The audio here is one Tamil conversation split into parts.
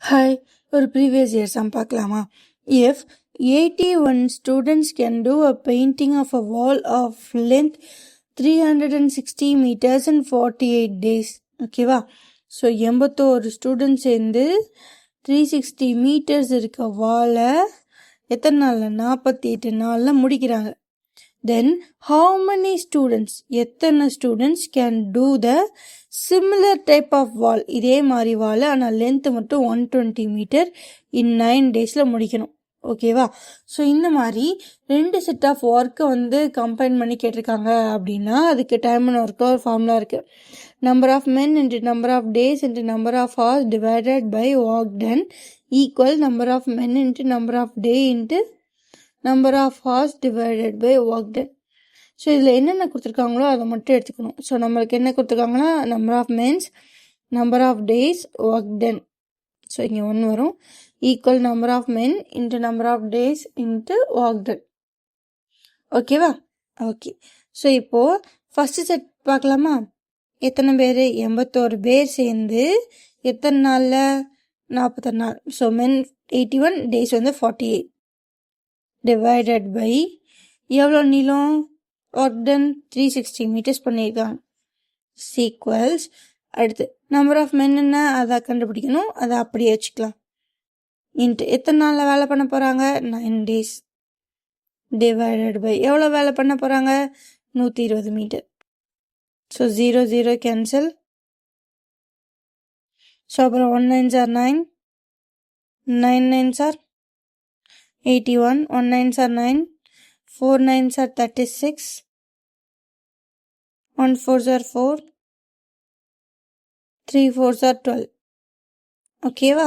Hi, ஒரு previous year sum பார்க்கலாமா? If 81 students can do a painting of a wall of length 360 meters in 48 days. ஓகேவா? ஸோ 81 ஸ்டூடெண்ட்ஸ் சேர்ந்து 360 meters இருக்க வாலை எத்தனை நாளில் 48 நாளில் முடிக்கிறாங்க. Then how many students எத்தனை students can do the similar type of wall இதே மாதிரி வால் ஆனால் லென்த் மட்டும் 120 மீட்டர் in 9 daysல முடிக்கணும். ஓகேவா? ஸோ இந்த மாதிரி 2 செட் ஆஃப் ஒர்க்கை கம்பைன் பண்ணி கேட்டிருக்காங்க அப்படின்னா அதுக்கு டைம் அண்ட் ஒர்க்கு ஒரு ஃபார்முலா இருக்குது. Number of men into number of days into number of hours divided by work done equal number of men into number of day into number of hours divided by work done. So இதில் என்னென்ன கொடுத்துருக்காங்களோ அதை மட்டும் எடுத்துக்கணும். ஸோ நம்மளுக்கு என்ன கொடுத்துருக்காங்கன்னா number of mens, number of days, work done. So இங்கே 1 வரும் equal number of men into number of days into work done. ஓகேவா? ஓகே. ஸோ இப்போது ஃபஸ்ட்டு செட் பார்க்கலாமா? எத்தனை பேர்? 81 பேர் சேர்ந்து எத்தனை நாளில்? 41 நாள். So men 81, days 48 divided by எவ்வளோ நீளம்? ஒர்க் டன் 360 மீட்டர்ஸ் பண்ணியிருக்காங்க. சீக்வல்ஸ் அடுத்து நம்பர் ஆஃப் மென் என்ன அதை கண்டுபிடிக்கணும், அதை அப்படியே வச்சுக்கலாம். இன்ட்டு எத்தனை நாளில் வேலை பண்ண போகிறாங்க? 9 days டிவைடட் பை எவ்வளோ வேலை பண்ண போகிறாங்க? 120 மீட்டர். So 0 0 cancel. ஸோ அப்புறம் 1 9s are 9, 9 9s are 81, 1 9s are 9, 4 9s are 36, 1 4s are 4, 3 4s are 12. ஓகேவா?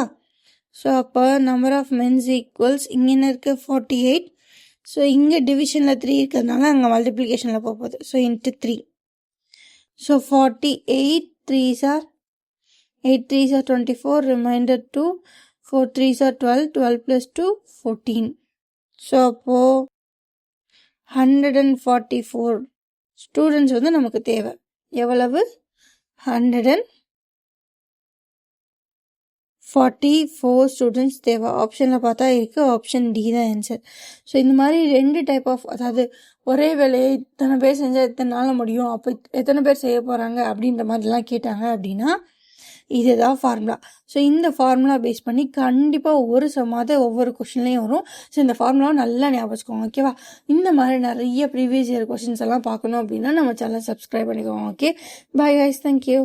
ஸோ அப்போ நம்பர் ஆஃப் மென்ஸ் ஈக்குவல்ஸ் இங்கே என்ன இருக்குது? 48. ஸோ இங்கே டிவிஷனில் 3 இருக்கிறதுனால அங்கே மல்டிப்ளிகேஷனில் போகுது. So into 3. So 48 3s are 8 3s are 24, remainder 2, 4 3s are 12, 12 plus 2 14. So அப்போது 144 ஸ்டூடெண்ட்ஸ் நமக்கு தேவை. எவ்வளவு? 144 ஸ்டூடெண்ட்ஸ் தேவை. ஆப்ஷனில் பார்த்தா இருக்குது, ஆப்ஷன் டி தான் ஆன்சர். ஸோ இந்த மாதிரி 2 டைப் ஆஃப், அதாவது ஒரே வேலையை இத்தனை பேர் செஞ்சால் எத்தனை நாள் முடியும், அப்போ எத்தனை பேர் செய்ய போகிறாங்க அப்படின்ற மாதிரிலாம் கேட்டாங்க அப்படின்னா இதுதான் ஃபார்முலா. ஸோ இந்த ஃபார்முலா பேஸ் பண்ணி கண்டிப்பாக ஒவ்வொரு சமாத ஒவ்வொரு கொஷின்லேயும் வரும். ஸோ இந்த ஃபார்முலாவை நல்லா ஞாபகம் வச்சுக்கோங்க. ஓகேவா? இந்த மாதிரி நிறைய ப்ரீவியஸ் இயர் கொஷின்ஸ் எல்லாம் பார்க்கணும் அப்படின்னா நம்ம சேனல் சப்ஸ்கிரைப் பண்ணிக்கோங்க. Okay, bye guys, thank you.